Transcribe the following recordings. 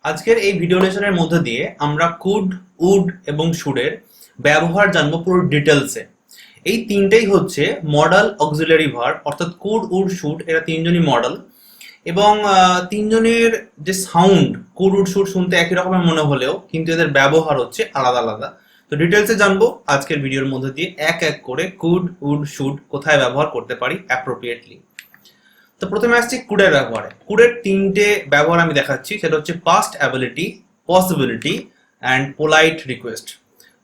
আজকের এই ভিডিও লেসনের মধ্য দিয়ে আমরা কুড, উড এবং শুডের ব্যবহার জানবো পুরো ডিটেলসে। এই তিনটেই হচ্ছে মডাল অক্সিলারি ভার্ব, অর্থাৎ কুড, উড, শুড এরা তিনজনই মডাল। এবং তিনজনের যে সাউন্ড কুড, উড, শুড শুনতে একই রকমের মনে হলেও কিন্তু এদের ব্যবহার হচ্ছে আলাদা আলাদা। তো ডিটেলসে জানবো আজকের ভিডিওর মধ্যে দিয়ে এক এক করে কুড, উড, শুড কোথায় ব্যবহার করতে পারি অ্যাপ্রোপ্রিয়েটলি। তো প্রথমে আসছি কুডের ব্যবহারে। কুডের তিনটে ব্যবহার আমি দেখাচ্ছি, সেটা হচ্ছে past ability, possibility and polite request.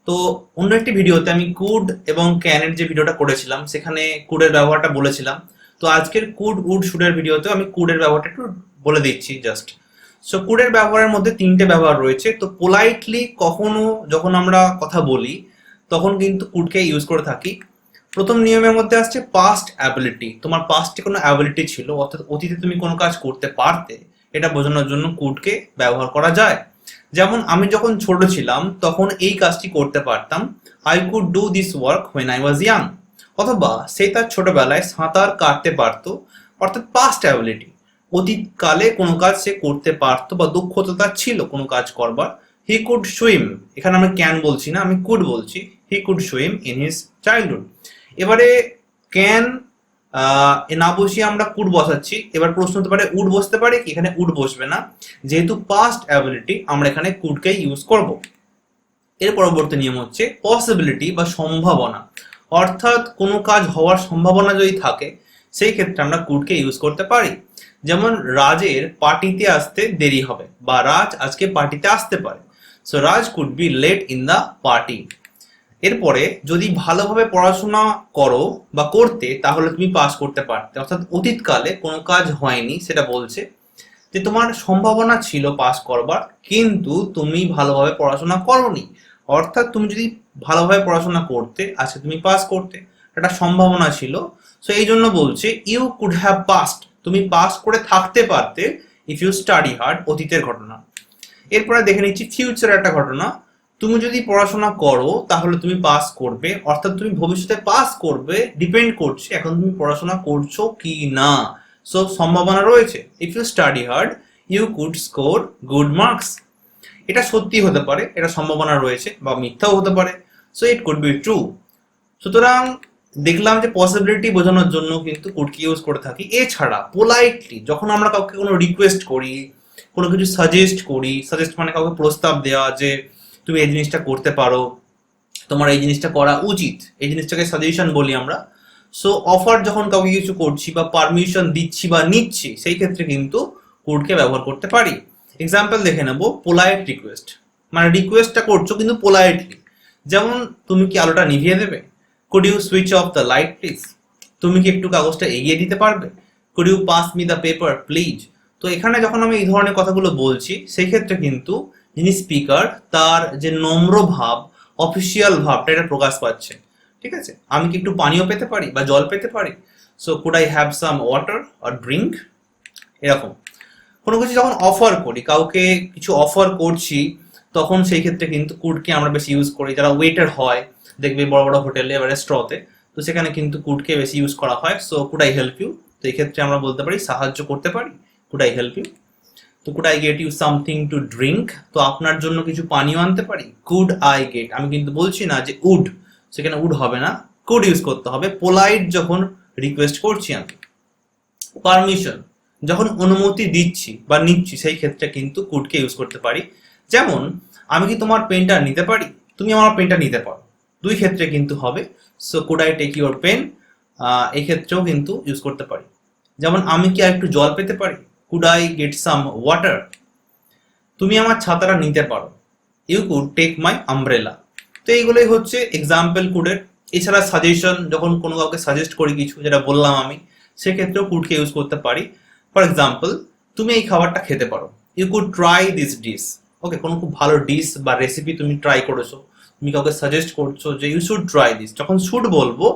তো অন্য একটি ভিডিওতে আমি কুড এবং ক্যানের যে ভিডিওটা করেছিলাম সেখানে কুডের ব্যবহারটা বলেছিলাম। তো আজকের কুড, উড, শুডের ভিডিওতেও আমি কুডের ব্যবহারটা একটু বলে দিচ্ছি জাস্ট। সো কুডের ব্যবহারের মধ্যে তিনটে ব্যবহার রয়েছে। তো পোলাইটলি কখনো যখন আমরা কথা বলি তখন কিন্তু কুডকে ইউজ করে থাকি। প্রথম নিয়মের মধ্যে আসছে পাস্ট অ্যাবিলিটি। তোমার পাস্টে কোনো অ্যাবিলিটি ছিল, অর্থাৎ অতীতে তুমি কোনো কাজ করতে পারতে, এটা বোঝানোর জন্য কুডকে ব্যবহার করা যায়। যেমন আমি যখন ছোট ছিলাম তখন এই কাজটি করতে পারতাম, I could do this work when I was young. অথবা সে তার ছোটবেলায় সাঁতার কাটতে পারতো, অর্থাৎ পাস্ট অ্যাবিলিটি, অতীতকালে কোনো কাজ সে করতে পারতো বা দক্ষতা তার ছিল কোনো কাজ করবার। হি কুড সুইম, এখানে আমি ক্যান বলছি না, আমি কুড বলছি। He could swim in his childhood. এবারে ক্যান না বসিয়ে আমরা কুড বসাচ্ছি। এবার প্রশ্ন হতে পারে উড বসতে পারে কি? এখানে উড বসবে না, যেহেতু পাস্ট অ্যাবিলিটি আমরা এখানে কুডকে ইউজ করব। এর পরবর্তী নিয়ম হচ্ছে পসিবিলিটি বা সম্ভাবনা, অর্থাৎ কোনো কাজ হওয়ার সম্ভাবনা যদি থাকে সেই ক্ষেত্রে আমরা কুডকে ইউজ করতে পারি। যেমন রাজের পার্টিতে আসতে দেরি হবে, বা রাজ আজকে পার্টিতে আসতে পারে। So Raj could be late in the party. এরপরে যদি ভালোভাবে পড়াশোনা করো বা করতে তাহলে তুমি পাস করতে পারতে, অর্থাৎ অতীতকালে কোনো কাজ হয়নি সেটা বলছে যে তোমার সম্ভাবনা ছিল পাস করবার, কিন্তু তুমি ভালোভাবে পড়াশোনা করোনি। অর্থাৎ তুমি যদি ভালোভাবে পড়াশোনা করতে আজকে তুমি পাস করতে, একটা সম্ভাবনা ছিল। সো এই জন্য বলছে ইউ কুড হ্যাভ পাস্ট, তুমি পাস করে থাকতে পারতে ইফ ইউ স্টাডি হার্ড, অতীতের ঘটনা। এরপরে দেখে নিচ্ছি ফিউচারের একটা ঘটনা। তুমি যদি পড়াশোনা করো তাহলে তুমি পাস করবে, অর্থাৎ তুমি ভবিষ্যতে পাস করবে ডিপেন্ড করছে এখন তুমি পড়াশোনা করছো কি না। সো সম্ভাবনা রয়েছে, if you study hard you could score good marks. এটা সত্যি হতে পারে, এটা সম্ভাবনা রয়েছে, বা মিথ্যাও হতে পারে। So it could be true. সুতরাং দেখলাম যে পসিবিলিটি বোঝানোর জন্য কিন্তু কুডকে ইউজ করে থাকি। এছাড়া পোলাইটলি যখন আমরা কাউকে কোনো রিকোয়েস্ট করি, কোনো কিছু সাজেস্ট করি, সাজেস্ট মানে কাউকে প্রস্তাব দেওয়া যে তুমি এই জিনিসটা করতে পারো, তোমার এই জিনিসটা করা উচিত, এই জিনিসটাকে সাজেশন বলি আমরা। সো অফার যখন কাউকে কিছু করছি বা পারমিশন দিচ্ছি বা নিচ্ছি, সেই ক্ষেত্রে কিন্তু কুডকে ব্যবহার করতে পারি। এক্সাম্পল দেখে নেব, পোলাইট রিকোয়েস্ট, মানে রিকোয়েস্টটা করছো কিন্তু পোলাইটলি। যেমন তুমি কি আলোটা নিভিয়ে দেবে? Could you switch off the light please? তুমি কি একটু কাগজটা এগিয়ে দিতে পারবে? Could you pass me the paper please? তো এখানে যখন আমি এই ধরনের কথাগুলো বলছি সেই ক্ষেত্রে কিন্তু যিনি স্পিকার তার যে নম্র ভাব, অফিসিয়াল ভাবটা এটা প্রকাশ পাচ্ছে। ঠিক আছে, আমি কি একটু পানীয় পেতে পারি বা জল পেতে পারি? So could I have some water or drink? এরকম কোনো কিছু যখন অফার করি, কাউকে কিছু অফার করছি, তখন সেই ক্ষেত্রে কিন্তু কুডকে আমরা বেশি ইউজ করি। যারা ওয়েটার হয় দেখবে বড় বড় হোটেলে বা রেস্টুরেন্টে, তো সেখানে কিন্তু কুডকে বেশি ইউজ করা হয়। So could I help you, তো এই ক্ষেত্রে আমরা বলতে পারি সাহায্য করতে পারি, কুড আই হেল্প ইউ। তো could I get you something to drink, তো আপনার জন্য কিছু পানীয় আনতে পারি। কুড আই গেট, আমি কিন্তু বলছি না যে উড, সেখানে উড হবে না, কুড ইউজ করতে হবে পোলাইট যখন রিকোয়েস্ট করছি আমি। পারমিশন, যখন অনুমতি দিচ্ছি বা নিচ্ছি সেই ক্ষেত্রে কিন্তু কুডকে ইউজ করতে পারি। যেমন আমি কি তোমার পেনটা নিতে পারি? তুমি আমার পেনটা নিতে পারো, দুই ক্ষেত্রে কিন্তু হবে। So could I take your pen, এই ক্ষেত্রেও কিন্তু ইউজ করতে পারি। যেমন আমি কি আর একটু জল পেতে পারি? Could I get some water? তুমি আমার ছাতাটা নিতে পারো, you could take my umbrella. তো এইগুলোই হচ্ছে এক্সাম্পল কুডের। এছাড়া সাজেশন, যখন কোনো কাউকে সাজেস্ট করি কিছু, যেটা বললাম আমি, সেক্ষেত্রেও কুডকে ইউজ করতে পারি। ফর এক্সাম্পল, তুমি এই খাবারটা খেতে পারো, you could try this dish. Okay, কোনো খুব ভালো ডিশ বা রেসিপি তুমি ট্রাই করেছো, তুমি কাউকে সাজেস্ট করছো যে ইউ শুড ট্রাই দিস, যখন শুড বলবো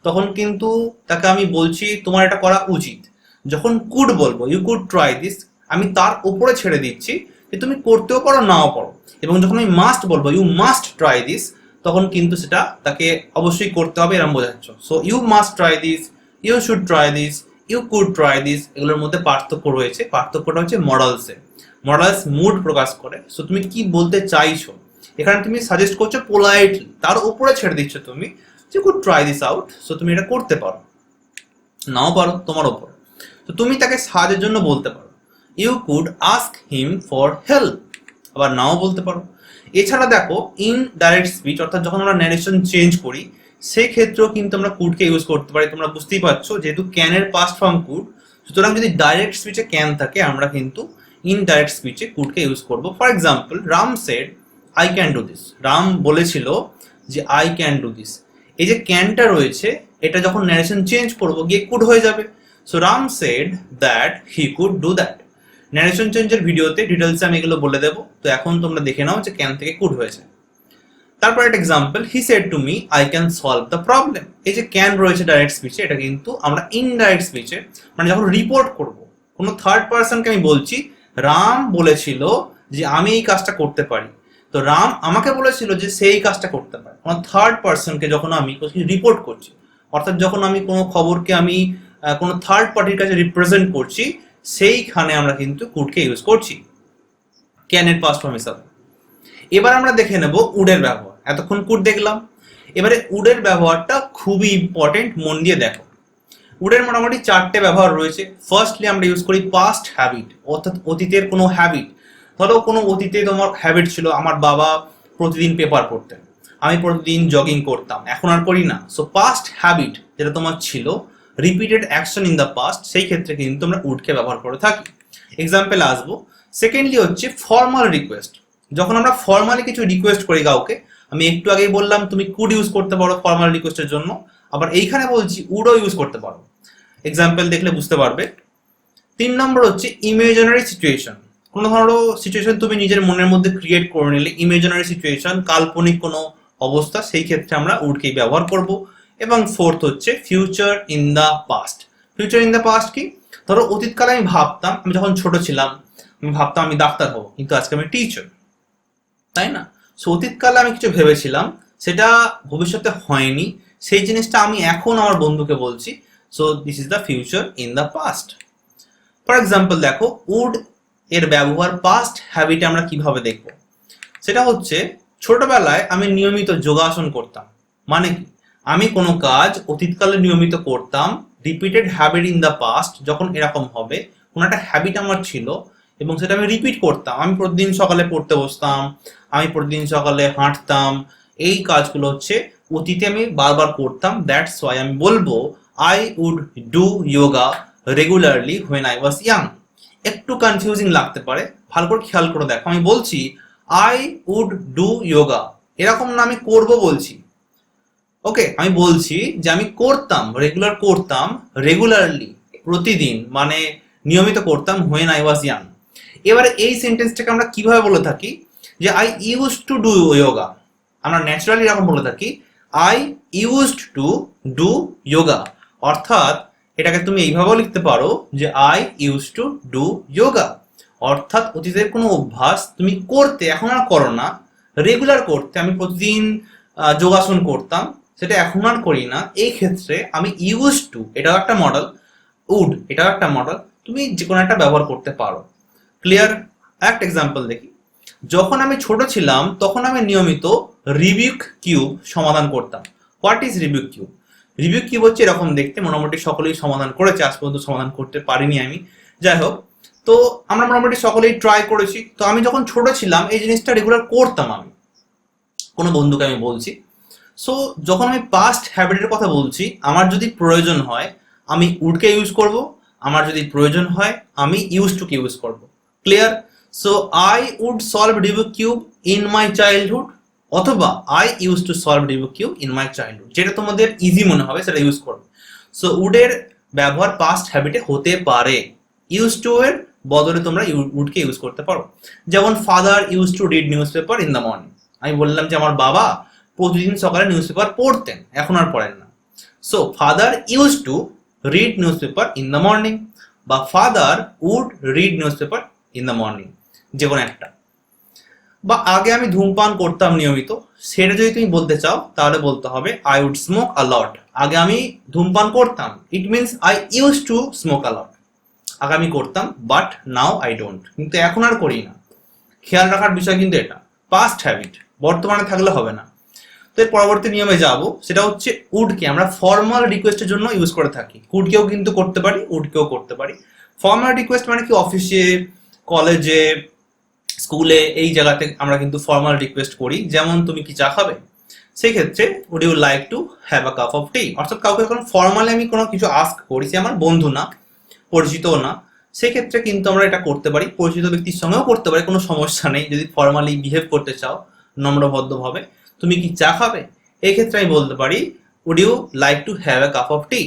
তখন কিন্তু তাকে আমি বলছি তোমার এটা করা উচিত। যখন কুড বলবো ইউ কুড ট্রাই দিস, আমি তার উপরে ছেড়ে দিচ্ছি যে তুমি করতেও পারো নাও পারো। এবং যখন আমি মাস্ট বলবো ইউ মাস্ট ট্রাই দিস, তখন কিন্তু সেটা তাকে অবশ্যই করতে হবে এরকম বোঝাচ্ছ। So you must try this, you should try this, you could try this, এগুলোর মধ্যে পার্থক্য রয়েছে। পার্থক্যটা হচ্ছে মডালসে। মডালাস মুড প্রকাশ করে। সো তুমি কি বলতে চাইছো, এখানে তুমি সাজেস্ট করছো পোলাইটলি, তার উপরে ছেড়ে দিচ্ছ তুমি যে could try this out. So তুমি এটা করতে পারো, নাও পারো, তোমার ওপর। তো তুমি তাকে সাহায্যের জন্য বলতে পারো, you could ask him for help, আবার নাও বলতে পারো। এছাড়া দেখো ইনডাইরেক্ট স্পিচ, অর্থাৎ যখন আমরা ন্যারেশন চেঞ্জ করি সেই ক্ষেত্রেও কিন্তু আমরা কুডকে ইউজ করতে পারি। তোমরা বুঝতেই পারছো যেহেতু ক্যানের পাস্ট ফর্ম কুড, সুতরাং যদি ডাইরেক্ট স্পিচে ক্যান থাকে আমরা কিন্তু ইনডাইরেক্ট স্পিচে কুডকে ইউজ করব। For example, Ram said I can do this. Ram বলেছিল যে আই ক্যান ডু দিস। এই যে ক্যানটা রয়েছে এটা যখন ন্যারেশন চেঞ্জ করবো গিয়ে কুড হয়ে যাবে। So Ram shed that he could do that. Narration চেঞ্জের ভিডিওতে ডিটেলসে আমি এগুলো বলে দেবো, তো এখন তোমরা দেখে নাও যে ক্যান থেকে কুড হয়েছে। তারপর একটা example, he said to me I can solve the problem. এই যে ক্যান রয়েছে ডাইরেক্ট স্পিচে, এটা কিন্তু আমরা ইনডাইরেক্ট স্পিচে মানে যখন রিপোর্ট করব কোনো থার্ড পার্সনকে আমি বলছি রাম বলেছিল যে আমি এই কাজটা করতে পারি, তো রাম আমাকে বলেছিল যে সেই কাজটা করতে পারে। কোনো থার্ড পার্সনকে যখন আমি রিপোর্ট করছি, অর্থাৎ যখন আমি কোনো খবরকে আমি কোনো থার্ড পার্টির কাছে রিপ্রেজেন্ট করছি, সেইখানে আমরা কিন্তু কুডকে ইউজ করছি ক্যানের পাস্ট ফর্ম হিসাবে। এবার আমরা দেখে নেব উডের ব্যবহার। এতক্ষণ কুড দেখলাম, এবারে উডের ব্যবহারটা খুবই ইম্পর্টেন্ট, মন দিয়ে দেখো। উডের মোটামুটি 4টে ব্যবহার রয়েছে। ফার্স্টলি আমরা ইউজ করি পাস্ট হ্যাবিট, অর্থাৎ অতীতের কোনো হ্যাবিট। ধরো কোনো অতীতে তোমার হ্যাবিট ছিল, আমার বাবা প্রতিদিন পেপার পড়তেন, আমি প্রতিদিন জগিং করতাম, এখন আর করি না। সো পাস্ট হ্যাবিট যেটা তোমার ছিল, repeated action in the past, সেই ক্ষেত্রে কিন্তু আমরা উডকে ব্যবহার করে থাকি। এক্সাম্পল আসবো। সেকেন্ডলি হচ্ছে ফর্মাল রিকোয়েস্ট। যখন আমরা ফর্মালি কিছু রিকোয়েস্ট করি কাউকে, আমি একটু আগেই বললাম তুমি কুড ইউজ করতে পারো ফর্মাল রিকোয়েস্টের জন্য, আবার এইখানে বলছি উডও ইউজ করতে পারো। এক্সাম্পল দেখলে বুঝতে পারবে। 3 নম্বর হচ্ছে ইমেজিনারি সিচুয়েশন। কোনো ধরো সিচুয়েশন তুমি নিজের মনের মধ্যে ক্রিয়েট করে নিলে, ইমেজিনারি সিচুয়েশন, কাল্পনিক কোনো অবস্থা, সেই ক্ষেত্রে আমরা উডকেই ব্যবহার করব। এবং ফোর্থ হচ্ছে future in the past. Future in the past কি? ধরো অতীতকালে আমি ভাবতাম, আমি যখন ছোট ছিলাম আমি ভাবতাম আমি ডাক্তার হব, কিন্তু আজকে আমি টিচার, তাই না? সো অতীতকালে আমি কিছু ভেবেছিলাম, সেটা ভবিষ্যতে হয়নি, সেই জিনিসটা আমি এখন আমার বন্ধুকে বলছি। So this is the future in the past. For example দেখো, উড এর ব্যবহার পাস্ট হ্যাবিটে আমরা কিভাবে দেখব, সেটা হচ্ছে ছোটবেলায় আমি নিয়মিত যোগাসন করতাম। মানে কি? আমি কোনো কাজ অতীতকালে নিয়মিত করতাম, repeated habit in the past যখন এরকম হবে, কোনো একটা হ্যাবিট আমার ছিল এবং সেটা আমি রিপিট করতাম। আমি প্রতিদিন সকালে পড়তে বসতাম, আমি প্রতিদিন সকালে হাঁটতাম, এই কাজগুলো হচ্ছে অতীতে আমি বারবার করতাম। দ্যাটস ওয়াই আমি বলবো I would do yoga regularly when I was young. একটু কনফিউজিং লাগতে পারে, ভালো করে খেয়াল করে দেখো। আমি বলছি আই উড ডু যোগা, এরকম না আমি করব বলছি। ওকে, আমি বলছি যে আমি করতাম, রেগুলার করতাম, রেগুলারলি প্রতিদিন মানে নিয়মিত করতাম, হোয়েন আই ওয়াজ ইয়াং। এবারে এই সেন্টেন্সটাকে আমরা কিভাবে বলে থাকি, যে I use to do yoga. আমরা ন্যাচারালি এরকম বলে থাকি I used to do yoga, অর্থাৎ এটাকে তুমি এইভাবেও লিখতে পারো যে I use to do yoga, অর্থাৎ অতীতের কোনো অভ্যাস তুমি করতে, এখন আর করো না, রেগুলার করতে। আমি প্রতিদিন যোগাসন করতাম, সেটা এখন আর করি না, এই ক্ষেত্রে আমি ইউজ টু, এটাও একটা মডেল, উড এটাও একটা মডেল, তুমি যে কোনো একটা ব্যবহার করতে পারো। ক্লিয়ার? একটা এক্সাম্পল দেখি। যখন আমি ছোট ছিলাম তখন আমি নিয়মিত রিবিউক কিউব সমাধান করতাম। What is rebuke cube? Rebuke cube হচ্ছে এরকম দেখতে, মোটামুটি সকলেই সমাধান করেছে, আজ পর্যন্ত সমাধান করতে পারিনি আমি, যাই হোক। তো আমরা মোটামুটি সকলেই ট্রাই করেছি। তো আমি যখন ছোট ছিলাম এই জিনিসটা রেগুলার করতাম, আমি কোনো বন্ধুকে আমি বলছি। সো যখন আমি পাস্ট হ্যাবিটের কথা বলছি, আমার যদি প্রয়োজন হয় আমি উডকে ইউজ করব, আমার যদি প্রয়োজন হয় আমি ইউজ টু কে ইউজ করব। ক্লিয়ার? So I would solve Rubik cube in my childhood, অথবা I use to solve Rubik cube in my childhood, যেটা তোমাদের ইজি মনে হবে সেটা ইউজ করবে। সো উডের ব্যবহার পাস্ট হ্যাবিটে হতে পারে, ইউজ টু এর বদলে তোমরা উডকে ইউজ করতে পারো। যেমন father use to read news paper in the morning. আমি বললাম যে আমার বাবা প্রতিদিন সকালে নিউজ পেপার পড়তেন, এখন আর পড়েন না। So father use to read news paper in the morning, বা father would read news paper in the morning, যে কোনো একটা। বা আগে আমি ধূমপান করতাম নিয়মিত, সেটা যদি তুমি বলতে চাও তাহলে বলতে হবে I would smoke a lot. আগে আমি ধূমপান করতাম, it means I use to smoke a lot. আগে আমি করতাম, বাট নাও আই ডোন্ট, কিন্তু এখন আর করি না। খেয়াল রাখার বিষয় কিন্তু এটা পাস্ট হ্যাবিট, বর্তমানে থাকলে হবে না। তো এর পরবর্তী নিয়মে যাব, সেটা হচ্ছে উডকে আমরা ফর্মাল রিকোয়েস্টের জন্য ইউজ করে থাকি। কুডকেও কিন্তু করতে পারি, উডকেও করতে পারি। ফর্মাল রিকোয়েস্ট মানে কি অফিসে, কলেজে, স্কুলে, এই জায়গাতে আমরা কিন্তু ফর্মাল রিকোয়েস্ট করি, যেমন তুমি কি চা খাবে, সেই ক্ষেত্রে would you like to have a cup of tea. অর্থাৎ কাউকে যখন ফর্মালি আমি কোনো কিছু আস্ক করি, সে আমার বন্ধু না, পরিচিতও না, সেক্ষেত্রে কিন্তু আমরা এটা করতে পারি। পরিচিত ব্যক্তির সঙ্গেও করতে পারি, কোনো সমস্যা নেই। যদি ফর্মালি বিহেভ করতে চাও নম্রভদ্রভাবে, তুমি কি চা খাবে, এই ক্ষেত্রে আমি বলতে পারি would you like to have a cup of tea.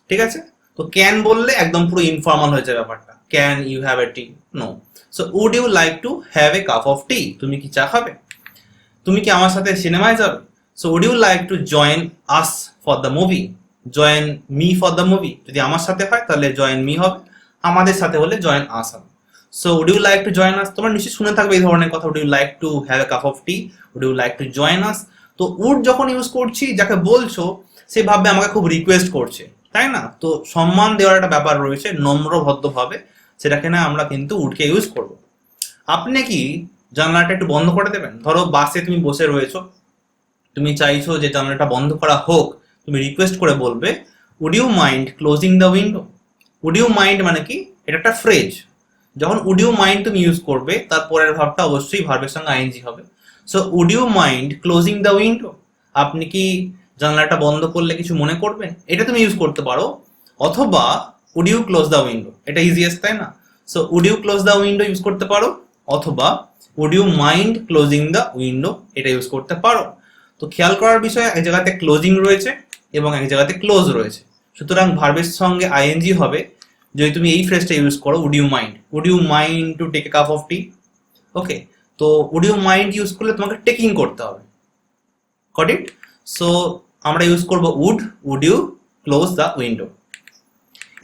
ঠিক আছে? তো ক্যান বললে একদম পুরো ইনফর্মাল হয়ে যায় ব্যাপারটা, can you have a tea, no. So would you like to have a cup of tea, তুমি কি চা খাবে। তুমি কি আমার সাথে সিনেমায় যাবে, so would you like to join us for the movie, join me for the movie. যদি আমার সাথে হয় তাহলে জয়েন মি হবে, আমাদের সাথে হলে জয়েন আস হবে। So would you like to join us, তোমরা নিশ্চয়ই শুনে থাকবে এই ধরনের কথা, would you like to have a cup of tea, would you like to join us. তো উড যখন ইউজ করছি, যাকে বলছো সে ভাববে আমাকে খুব রিকোয়েস্ট করছে, তাই না? তো সম্মান দেওয়ার একটা ব্যাপার রয়েছে, নম্র ভদ্রভাবে, সেটাকে না আমরা কিন্তু উডকে ইউজ করব। আপনি কি জানলাটা একটু বন্ধ করে দেবেন? ধরো বাসে তুমি বসে রয়েছো, তুমি চাইছো যে জানলাটা বন্ধ করা হোক, তুমি রিকোয়েস্ট করে বলবে would you mind closing the window. Would you mind মানে কি, এটা একটা ফ্রেজ। যখন উড ইউ মাইন্ড তুমি ইউজ করবে, তার পরের ভার্বটা অবশ্যই ভার্বের সঙ্গে আইএনজি হবে। So would you mind closing the window, আপনি কি জানলাটা বন্ধ করলে কিছু মনে করবেন, এটা তুমি ইউজ করতে পারো। অথবা would you close the window, এটা ইজিয়েস্ট, তাই না? So would you close the window use করতে পারো, অথবা would you mind closing the window, এটা ইউজ করতে পারো। তো খেয়াল করার বিষয়, এক জায়গাতে ক্লোজিং রয়েছে এবং এক জায়গাতে ক্লোজ রয়েছে, সুতরাং ভার্বের সঙ্গে আইএনজি হবে যদি তুমি এই ফ্রেজটা ইউজ করো, would you mind, would you mind to take a cup of tea. Okay, তো উড ইউ মাইন্ড ইউজ করলে তোমাকে টেকিং করতে হবে, গট ইট? সো আমরা ইউজ করব would you close the window.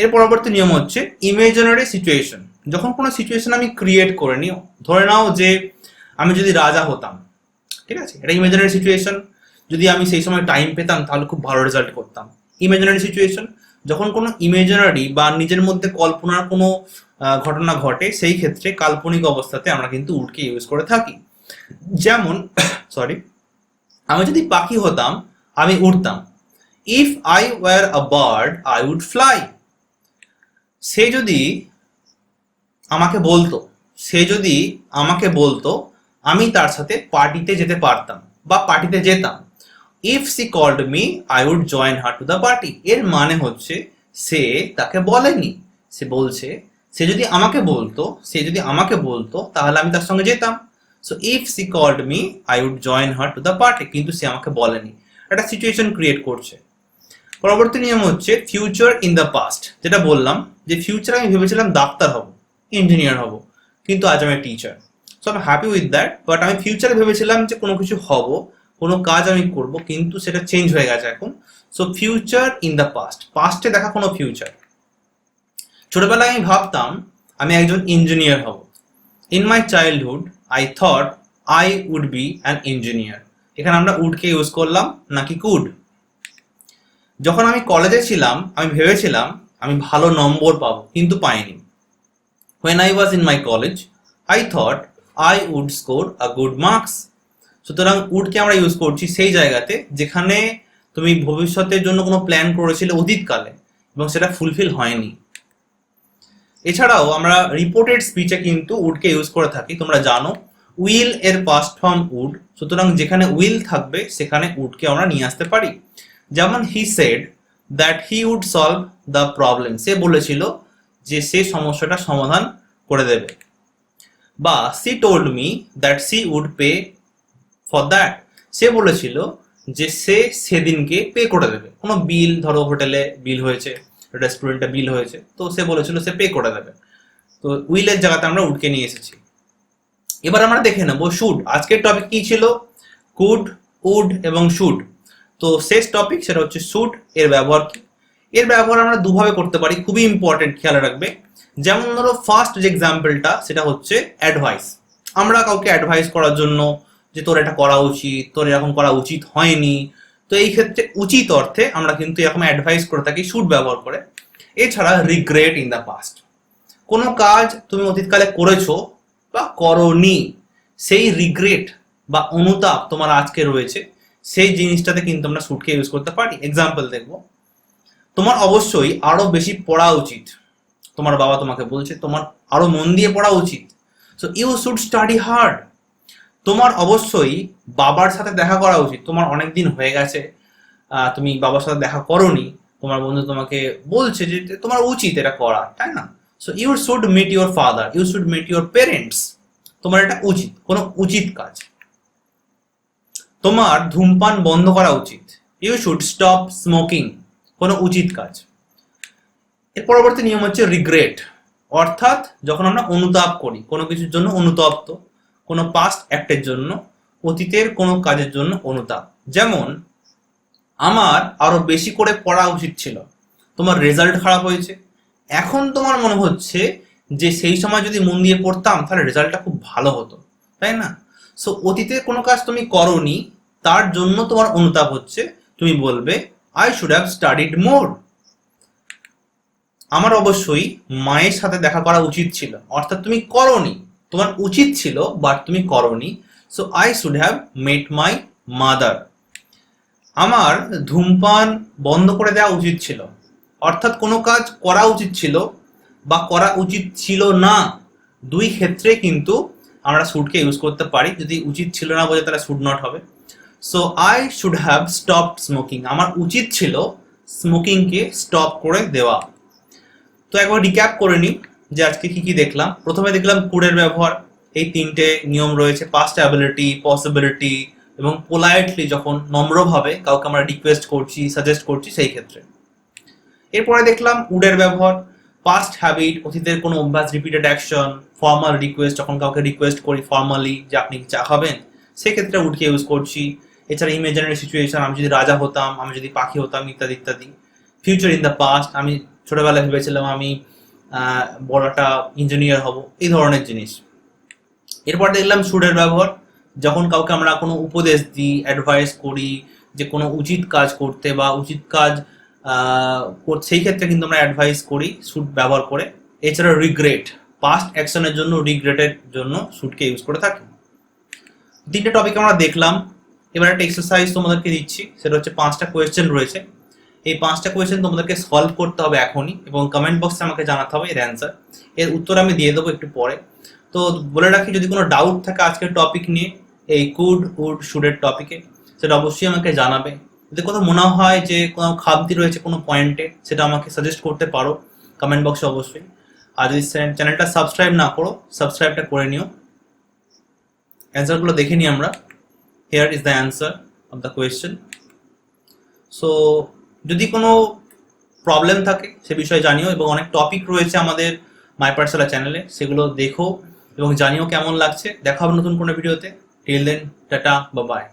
এর পরবর্তী নিয়ম হচ্ছে ইমাজিনারি সিচুয়েশন। যখন কোনো সিচুয়েশন আমি ক্রিয়েট করে নিও, ধরে নাও যে আমি যদি রাজা হতাম, ঠিক আছে, এটা ইমাজিনারি সিচুয়েশন। যদি আমি সেই সময় টাইম পেতাম তাহলে খুব ভালো রেজাল্ট করতাম, ইমাজিনারি সিচুয়েশন। যখন কোনো ইমাজিনারি বা নিজের মধ্যে কল্পনার কোনো ঘটনা ঘটে, সেই ক্ষেত্রে কাল্পনিক অবস্থাতে আমরা কিন্তু উডকে ইউজ করে থাকি। যেমন সরি, আমি যদি পাখি হতাম আমি উড়তাম, if I were a bird I would fly. সে যদি আমাকে বলতো, আমি তার সাথে পার্টিতে যেতে পারতাম বা পার্টিতে যেতাম, if she called me I would join her to the party. এর মানে হচ্ছে সে তাকে বলেনি, সে বলছে সে যদি আমাকে বলতো তাহলে আমি তার সঙ্গে যেতাম। So if she called me I would join her to the party, কিন্তু সে আমাকে বলেনি, একটা সিচুয়েশন ক্রিয়েট করছে। পরবর্তী নিয়ম হচ্ছে ফিউচার ইন দ্য পাস্ট। যেটা বললাম যে ফিউচার আমি ভেবেছিলাম ডাক্তার হব, ইঞ্জিনিয়ার হব, কিন্তু আজ আমি টিচার। সো আমি হ্যাপি উইথ দ্যাট, বাট আমি ফিউচারে ভেবেছিলাম যে কোনো কিছু হব, কোনো কাজ আমি করব, কিন্তু সেটা চেঞ্জ হয়ে গেছে এখন। So future in the past, পাস্টে দেখা কোনো ফিউচার। ছোটবেলায় আমি ভাবতাম আমি একজন ইঞ্জিনিয়ার হব, in my childhood I thought I would be an engineer. এখানে আমরা উডকে ইউজ করলাম নাকি কুড। যখন আমি কলেজে ছিলাম আমি ভেবেছিলাম আমি ভালো নম্বর পাবো, কিন্তু পাইনি। When I was in my college, I thought I would score a good marks. সুতরাং উডকে আমরা ইউজ করছি সেই জায়গাতে যেখানে তুমি ভবিষ্যতের জন্য কোনো প্ল্যান করেছিলে অতীতকালে এবং সেটা ফুলফিল হয়নি। এছাড়াও আমরা রিপোর্টেড স্পিচে কিন্তু উডকে ইউজ করে থাকি, তোমরা জানো উইল এর পাস্ট ফর্ম উড, সুতরাং যেখানে উইল থাকবে সেখানে উডকে আমরা নিয়ে আসতে পারি। যেমন he said that he would solve the problem, সে বলেছিল যে সে সমস্যাটা সমাধান করে দেবে। বা she told me that she would pay for that, সে বলেছিল যে সে সেদিনকে পে করে দেবে। কোনো বিল, ধরো হোটেলে বিল হয়েছে, রেস্টুরেন্টে বিল হয়েছে, তো সে বলেছিল সে পে করে দেবে। তো উইলের জায়গাতে আমরা উডকে নিয়ে এসেছি। এবার আমরা দেখে নেবো শুড। আজকের টপিক কি ছিল? কুড, উড এবং শুড। তো শেষ টপিক সেটা হচ্ছে শুড। এর ব্যবহার কি? এর ব্যবহার আমরা দুভাবে করতে পারি, খুবই ইম্পর্টেন্ট, খেয়াল রাখবে। যেমন ধরো ফার্স্ট যে এক্সাম্পলটা সেটা হচ্ছে অ্যাডভাইস। আমরা কাউকে অ্যাডভাইস করার জন্য যে তোর এটা করা উচিত, তোর এরকম করা উচিত হয়নি, তো এই ক্ষেত্রে উচিত অর্থে আমরা কিন্তু এরকম অ্যাডভাইস করে থাকি শুড ব্যবহার করে। এছাড়া রিগ্রেট ইন দ্য পাস্ট, কোনো কাজ তুমি অতীতকালে করেছো বা করোনি, সেই রিগ্রেট বা অনুতাপ তোমার আজকে রয়েছে, সেই জিনিসটাতে কিন্তু আমরা শুডকে ইউজ করতে পারি। এক্সাম্পল দেখবো, তোমার অবশ্যই আরো বেশি পড়া উচিত। তোমার বাবা তোমাকে বলছে তোমার আরো মন দিয়ে পড়া উচিত, so you should study hard. তোমার অবশ্যই বাবার সাথে দেখা করা উচিত, তোমার অনেক দিন হয়ে গেছে তুমি বাবার সাথে দেখা করোনি, তোমার বন্ধু তোমাকে বলছে যে তোমার উচিত এটা করা, তাই না? So you should meet your father, you should meet your parents. তোমার এটা উচিত, কোনো উচিত কাজ। তোমার ধূমপান বন্ধ করা উচিত, ইউ শুড স্টপ স্মোকিং, কোনো উচিত কাজ। এর পরবর্তী নিয়ম হচ্ছে রিগ্রেট, অর্থাৎ যখন আমরা অনুতাপ করি কোনো কিছুর জন্য, অনুতপ্ত, কোনো পাস্ট অ্যাক্টের জন্য, অতীতের কোনো কাজের জন্য অনুতাপ। যেমন আমার আরো বেশি করে পড়া উচিত ছিল, তোমার রেজাল্ট খারাপ হয়েছে, এখন তোমার মনে হচ্ছে যে সেই সময় যদি মন দিয়ে পড়তাম তাহলে রেজাল্টটা খুব ভালো হতো, তাই না? সো অতীতে কোনো কাজ তুমি করোনি, তার জন্য তোমার অনুতাপ হচ্ছে, তুমি বলবে আই শুড হ্যাভ স্টাডিড মোর। আমার অবশ্যই মায়ের সাথে দেখা করা উচিত ছিল, অর্থাৎ তুমি করোনি, তোমার উচিত ছিল বাট তুমি করোনি, so I should have mate my mother. আমার ধূমপান বন্ধ করে দেওয়া উচিত ছিল, অর্থাৎ কোনো কাজ করা উচিত ছিল বা করা উচিত ছিল না, দুই ক্ষেত্রে কিন্তু আমরা শুডকে ইউজ করতে পারি। যদি উচিত ছিল না বোঝে তাহলে শুড নট হবে। So I should have stopped smoking, আমার উচিত ছিল স্মোকিংকে স্টপ করে দেওয়া। তো একবার রিক্যাপ করে নিই যে আজকে কি কি দেখলাম। প্রথমে দেখলাম কুডের ব্যবহার, এই তিনটে নিয়ম রয়েছে, পাস্ট অ্যাবিলিটি, পসিবিলিটি এবং পোলাইটলি, যখন নম্রভাবে কাউকে আমরা রিকোয়েস্ট করছি, সাজেস্ট করছি সেই ক্ষেত্রে। এরপরে দেখলাম উডের ব্যবহার, পাস্ট হ্যাবিট, অতীতের কোনো অভ্যাস, রিপিটেড অ্যাকশন, ফর্মাল রিকোয়েস্ট, যখন কাউকে রিকোয়েস্ট করি ফর্মালি যে আপনি চা খাবেন, সেক্ষেত্রে উডকে ইউজ করছি। এছাড়া ইমেজিনারি সিচুয়েশন, আমি যদি রাজা হতাম, আমি যদি পাখি হতাম, ইত্যাদি ইত্যাদি। ফিউচার ইন দ্য পাস্ট, আমি ছোটবেলায় ভেবেছিলাম আমি বড় একটা ইঞ্জিনিয়ার হব, এই ধরনের জিনিস। এরপর দেখলাম শুডের ব্যবহার, যখন কাউকে আমরা কোনো উপদেশ দিই, অ্যাডভাইস করি যে কোনো উচিত কাজ করতে বা উচিত কাজ সেই ক্ষেত্রে কিন্তু আমরা অ্যাডভাইস করি শুড ব্যবহার করে। এছাড়া রিগ্রেট, পাস্ট অ্যাকশনের জন্য, রিগ্রেটের জন্য শুডকে ইউজ করে থাকি। তিনটে টপিক আমরা দেখলাম। এবার একটা এক্সারসাইজ তোমাদেরকে দিচ্ছি, সেটা হচ্ছে 5টা কোয়েশ্চেন রয়েছে। এই 5টা কোয়েশ্চেন তোমাদেরকে সলভ করতে হবে এখনই, এবং কমেন্ট বক্সে আমাকে জানাতে হবে এর অ্যান্সার। এর উত্তর আমি দিয়ে দেবো একটু পরে। তো বলে রাখি, যদি কোনো ডাউট থাকে আজকের টপিক নিয়ে, এই কুড উড শুডের টপিকে, সেটা অবশ্যই আমাকে জানাবে। যদি কোথাও মনে হয় যে কোনো খামতি রয়েছে কোনো পয়েন্টে, সেটা আমাকে সাজেস্ট করতে পারো কমেন্ট বক্সে অবশ্যই। আর যদি চ্যানেলটা সাবস্ক্রাইব না করো, সাবস্ক্রাইবটা করে নিও। অ্যান্সারগুলো দেখে নিই আমরা। Here is the answer of the question. So যদি কোনো প্রবলেম থাকে সে বিষয়ে জানিও, এবং অনেক টপিক রয়েছে আমাদের মাই পাঠশালা চ্যানেলে, সেগুলো দেখো এবং জানিও কেমন লাগছে। দেখা হবে নতুন কোনো ভিডিওতে। Till then, tata, bye by.